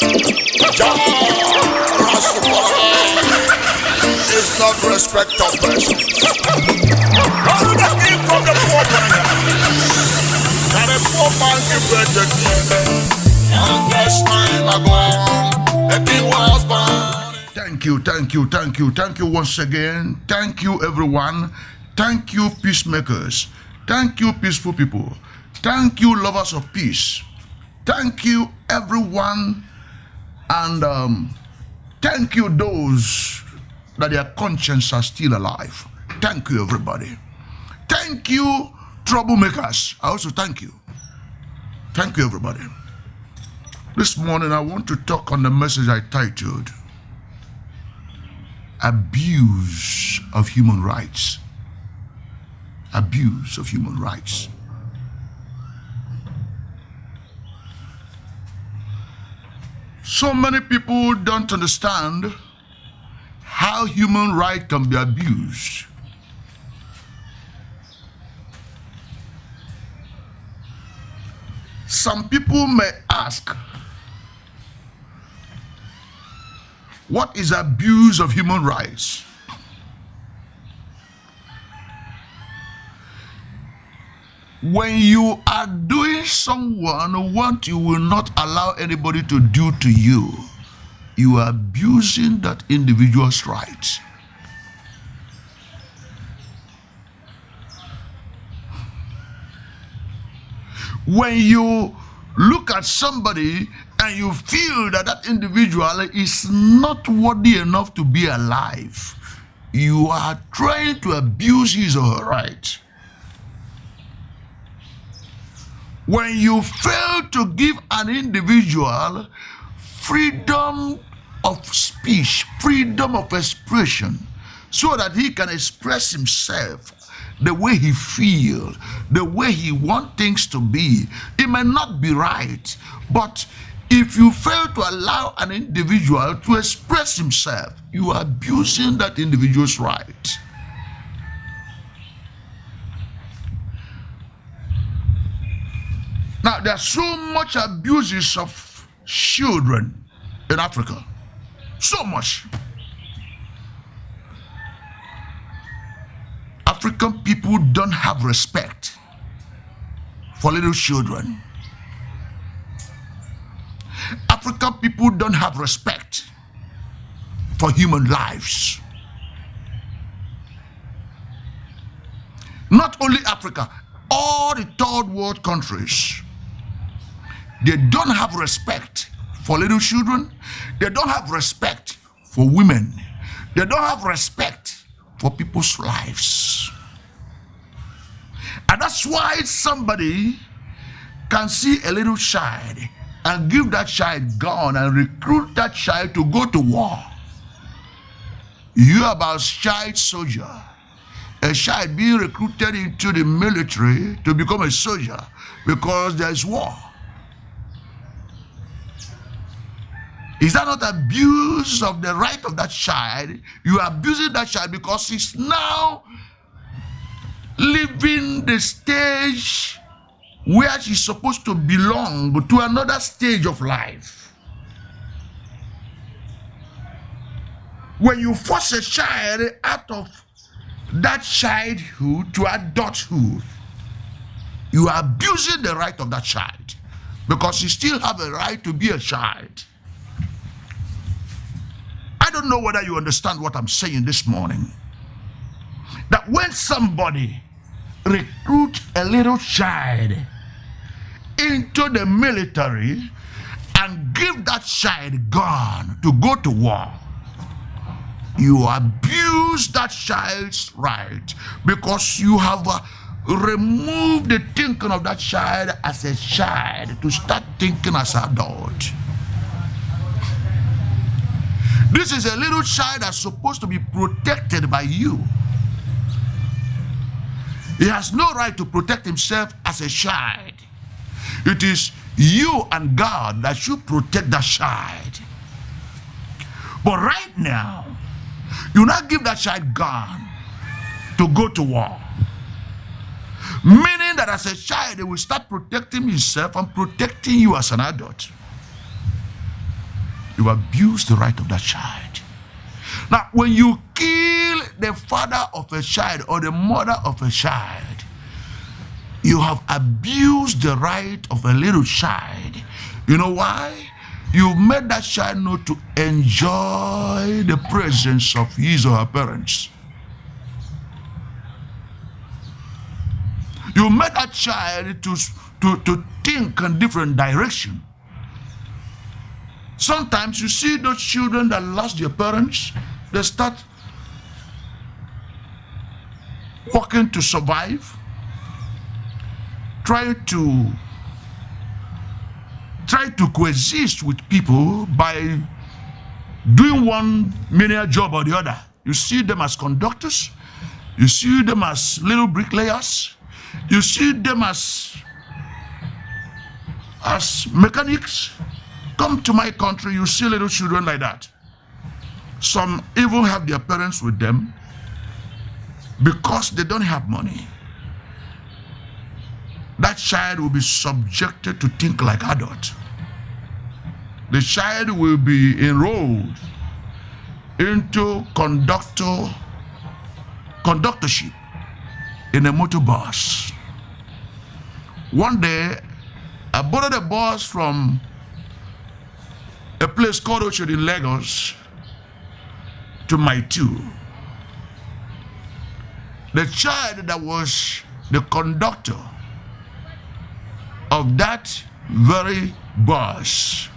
It's not respect of persons. How did that came from the poor man? That a poor man give birth to king. Longest time ago, the king was born. Thank you once again. Thank you, everyone. Thank you, peacemakers. Thank you, peaceful people. Thank you, lovers of peace. Thank you, everyone. And thank you, those that their conscience are still alive. Thank you, everybody. Thank you, troublemakers. I also thank you. Thank you, everybody. This morning, I want to talk on the message I titled, Abuse of Human Rights. Abuse of human rights. So many people don't understand how human rights can be abused. Some people may ask, what is abuse of human rights? When you are doing someone what you will not allow anybody to do to you, you are abusing that individual's rights. When you look at somebody and you feel that that individual is not worthy enough to be alive, you are trying to abuse his or her right. When you fail to give an individual freedom of speech, freedom of expression, so that he can express himself the way he feels, the way he wants things to be, it may not be right, but if you fail to allow an individual to express himself, you are abusing that individual's right. Now, there's so much abuses of children in Africa. So much. African people don't have respect for little children. African people don't have respect for human lives. Not only Africa, all the third world countries, they don't have respect for little children. They don't have respect for women. They don't have respect for people's lives. And that's why somebody can see a little child and give that child gun and recruit that child to go to war. You hear about child soldier, a child being recruited into the military to become a soldier because there's war. Is that not abuse of the right of that child? You are abusing that child because he's now leaving the stage where she's supposed to belong to another stage of life. When you force a child out of that childhood to adulthood, you are abusing the right of that child because you still have a right to be a child. I don't know whether you understand what I'm saying this morning. That when somebody recruits a little child into the military and give that child gun to go to war, you abuse that child's right because you have removed the thinking of that child as a child to start thinking as an adult. This is a little child that's supposed to be protected by you. He has no right to protect himself as a child. It is you and God that should protect that child. But right now, you not give that child gun to go to war. Meaning that as a child, he will start protecting himself and protecting you as an adult. You abuse the right of that child. Now, when you kill the father of a child or the mother of a child, you have abused the right of a little child. You know why? You've made that child know to enjoy the presence of his or her parents. You made that child to think in different direction. Sometimes you see those children that lost their parents, they start working to survive, try to coexist with people by doing one menial job or the other. You see them as conductors, you see them as little bricklayers, you see them as mechanics. Come to my country, you see little children like that. Some even have their parents with them because they don't have money. That child will be subjected to think like adult. The child will be enrolled into conductorship in a motor bus. One day, I borrowed a bus from a place called Ocho in Lagos to Maitu. The child that was the conductor of that very bus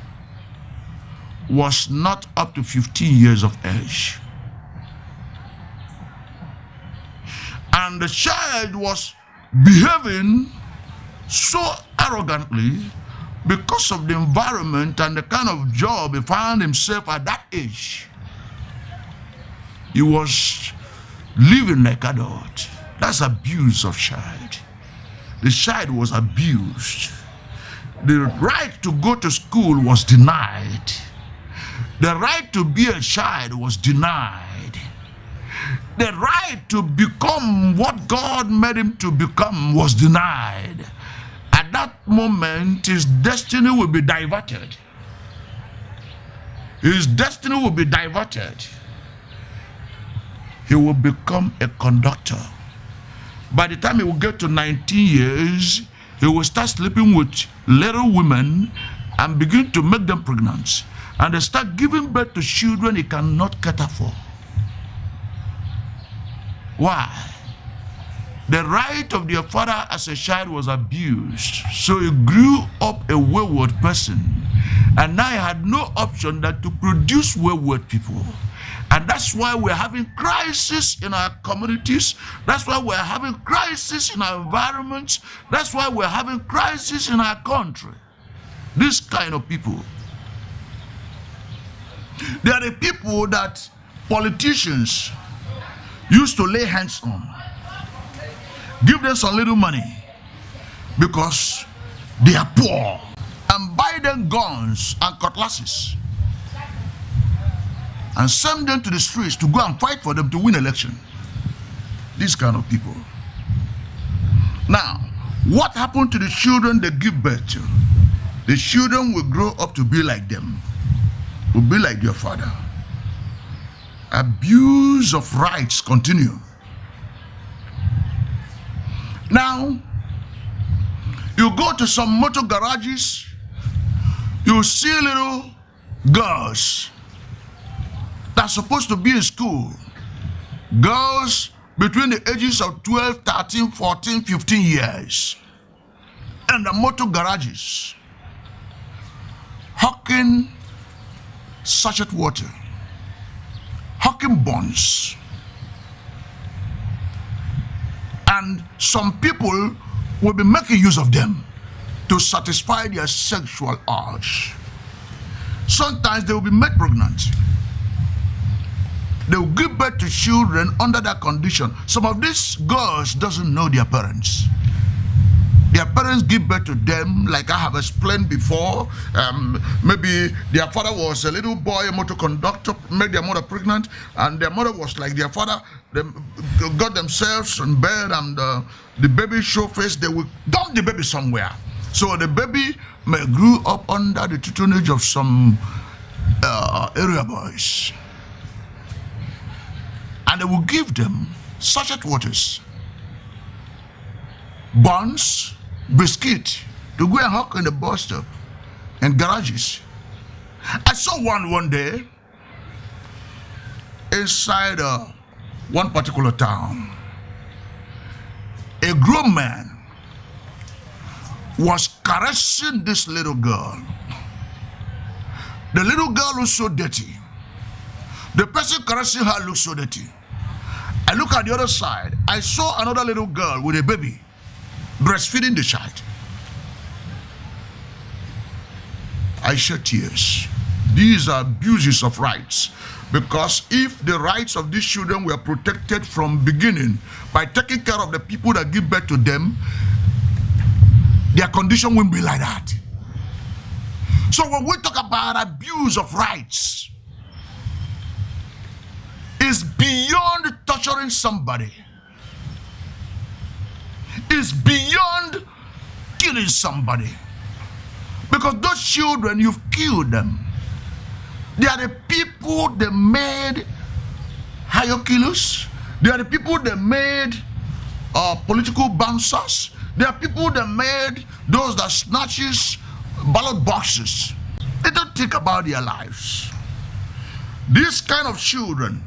was not up to 15 years of age. And the child was behaving so arrogantly because of the environment and the kind of job he found himself at that age. He was living like adult. That's abuse of child. The child was abused. The right to go to school was denied. The right to be a child was denied. The right to become what God made him to become was denied. At that moment, his destiny will be diverted. His destiny will be diverted. He will become a conductor. By the time he will get to 19 years, he will start sleeping with little women and begin to make them pregnant. And they start giving birth to children he cannot cater for. Why? The right of their father as a child was abused. So he grew up a wayward person. And now he had no option than to produce wayward people. And that's why we're having crisis in our communities. That's why we're having crisis in our environments. That's why we're having crisis in our country. This kind of people. They are the people that politicians used to lay hands on. Give them some little money because they are poor, and buy them guns and cutlasses and send them to the streets to go and fight for them to win election. These kind of people. Now, what happened to the children they give birth to? The children will grow up to be like them, will be like their father. Abuse of rights continue. Now, you go to some motor garages, you see little girls that are supposed to be in school. Girls between the ages of 12, 13, 14, 15 years. And the motor garages, hawking sachet water, hawking buns. And some people will be making use of them to satisfy their sexual urge. Sometimes they will be made pregnant. They will give birth to children under that condition. Some of these girls doesn't know their parents. Their parents give birth to them, like I have explained before. Maybe their father was a little boy, a motor conductor, made their mother pregnant, and their mother was like their father. They got themselves in bed, and the baby show face. They will dump the baby somewhere. So the baby may grew up under the tutelage of some area boys, and they will give them sachet waters, buns, biscuit to go and hawk in the bus stop and garages. I saw one day inside one particular town. A grown man was caressing this little girl. The little girl looks so dirty. The person caressing her looks so dirty. I look at the other side. I saw another little girl with a baby breastfeeding the child. I shed tears. These are abuses of rights, because if the rights of these children were protected from beginning by taking care of the people that give birth to them, their condition wouldn't be like that. So when we talk about abuse of rights, it's beyond torturing somebody. It's beyond killing somebody. Because those children, you've killed them. They are the people that made hierarchies. They are the people that made political bouncers. They are people that made those that snatches ballot boxes. They don't think about their lives. These kind of children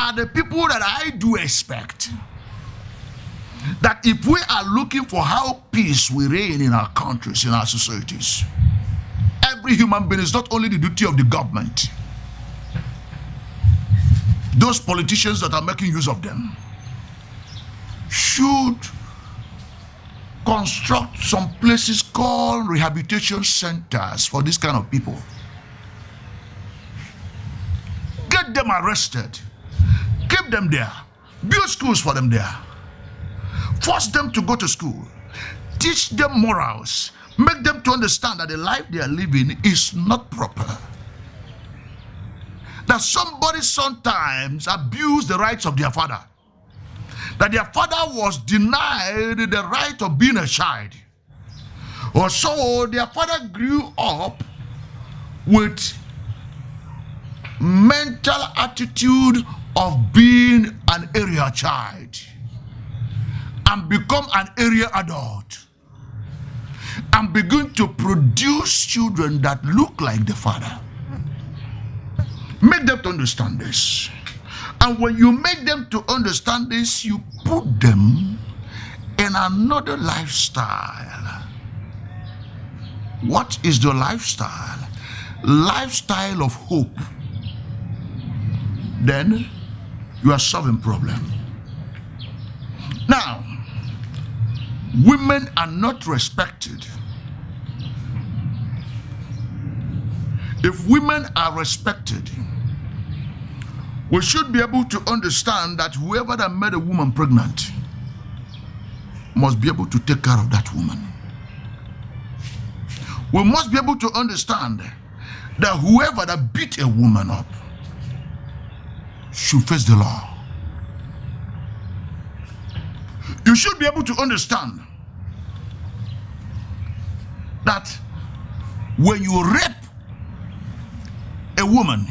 are the people that I do expect that if we are looking for how peace will reign in our countries, in our societies, every human being is not only the duty of the government. Those politicians that are making use of them should construct some places called rehabilitation centers for this kind of people. Get them arrested. Keep them there. Build schools for them there. Force them to go to school. Teach them morals. Make them to understand that the life they are living is not proper. That somebody sometimes abused the rights of their father. That their father was denied the right of being a child. Or so their father grew up with mental attitude of being an area child and become an area adult and begin to produce children that look like the father. Make them to understand this. And when you make them to understand this, you put them in another lifestyle. What is the lifestyle? Lifestyle of hope. Then you are solving problem. Now, women are not respected. If women are respected, we should be able to understand that whoever that made a woman pregnant must be able to take care of that woman. We must be able to understand that whoever that beat a woman up should face the law. You should be able to understand that when you rape a woman,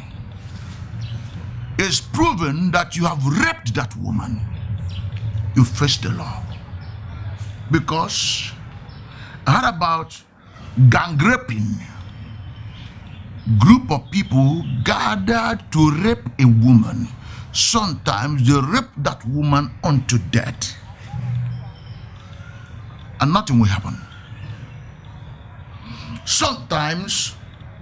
it's proven that you have raped that woman, you face the law. Because I heard about gang raping. Group of people gathered to rape a woman. Sometimes they rape that woman unto death. And nothing will happen. Sometimes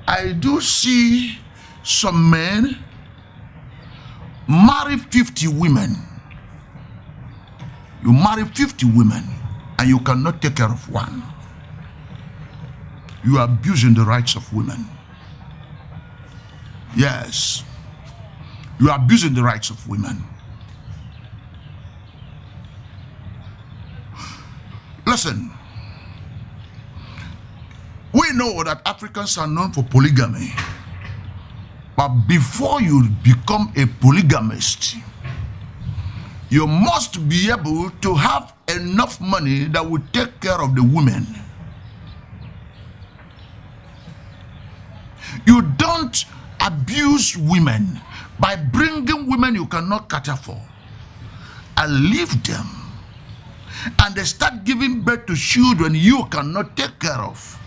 I do see some men marry 50 women. You marry 50 women and you cannot take care of one. You are abusing the rights of women. Yes, you are abusing the rights of women. Listen, we know that Africans are known for polygamy. But before you become a polygamist, you must be able to have enough money that will take care of the women. You don't abuse women by bringing women you cannot cater for and leave them, and they start giving birth to children you cannot take care of,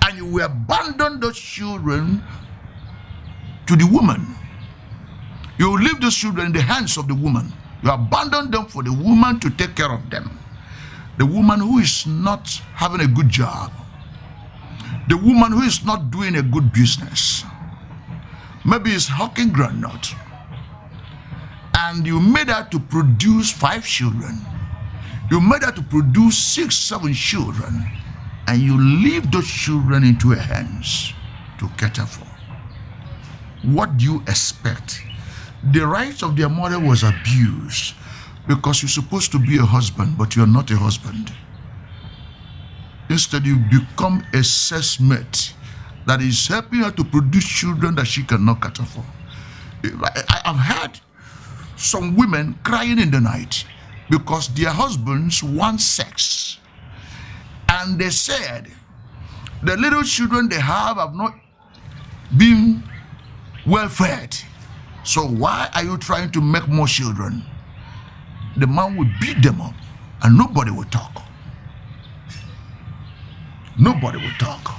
and you will abandon those children to the woman. You will leave those children in the hands of the woman. You abandon them for the woman to take care of them. The woman who is not having a good job, the woman who is not doing a good business, maybe is hawking groundnut, and you made her to produce 5 children, you made her to produce 6, 7 children, and you leave those children into her hands to cater for. What do you expect? The rights of their mother was abused because you're supposed to be a husband, but you're not a husband. Instead, you become a sex mate that is helping her to produce children that she cannot cater for. I've heard some women crying in the night because their husbands want sex. And they said, the little children they have not been well fed. So why are you trying to make more children? The man will beat them up and nobody will talk. Nobody will talk.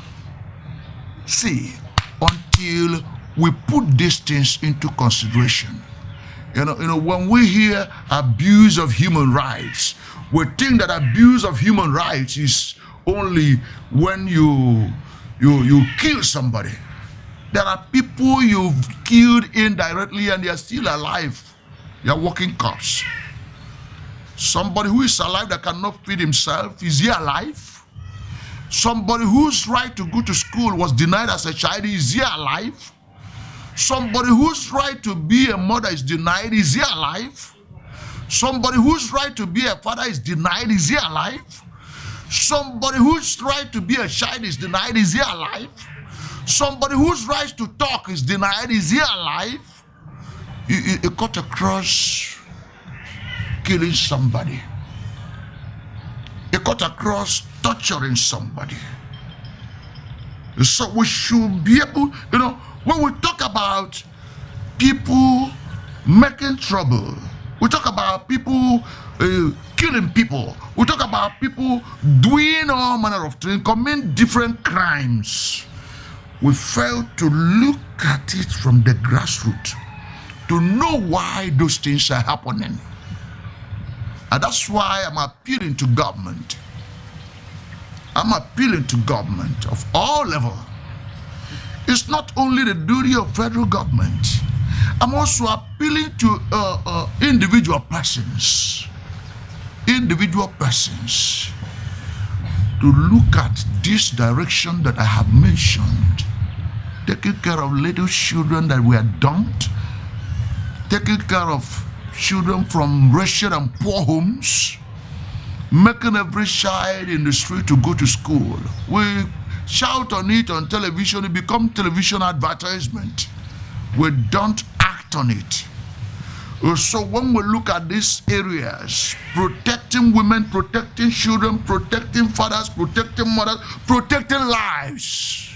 See, until we put these things into consideration, you know, when we hear abuse of human rights, we think that abuse of human rights is only when you kill somebody. There are people you've killed indirectly and they are still alive. They are walking corpse. Somebody who is alive that cannot feed himself, is he alive? Somebody whose right to go to school was denied as a child, is he alive? Somebody whose right to be a mother is denied, is he alive? Somebody whose right to be a father is denied, is he alive? Somebody whose right to be a child is denied, is he alive? Somebody whose right to talk is denied, is he alive? You cut across killing somebody. You cut across torturing somebody. So we should be able, when we talk about people making trouble, we talk about people killing people, we talk about people doing all manner of things, committing different crimes. We fail to look at it from the grassroots to know why those things are happening. And that's why I'm appealing to government. I'm appealing to government of all levels. It's not only the duty of federal government. I'm also appealing to individual persons to look at this direction that I have mentioned. Taking care of little children that were dumped, taking care of children from wretched and poor homes, making every child in the street to go to school. We shout on it on television, it becomes television advertisement. We don't act on it. So when we look at these areas, protecting women, protecting children, protecting fathers, protecting mothers, protecting lives,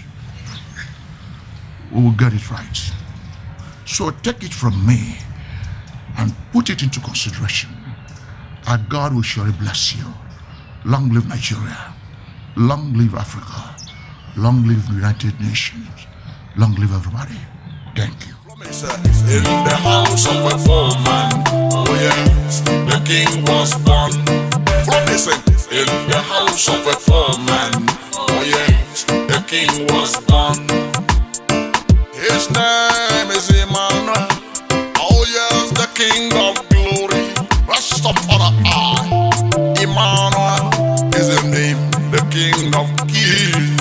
we will get it right. So take it from me and put it into consideration. And God will surely bless you. Long live Nigeria. Long live Africa. Long live the United Nations. Long live everybody. Thank you. In the house of a poor man, oh yes, the king was born. Promising, in the house of a poor man, oh yes, the king was born. His name is Emmanuel, oh yes, the King of glory. Rastafari, Emmanuel is the name, the King of kings.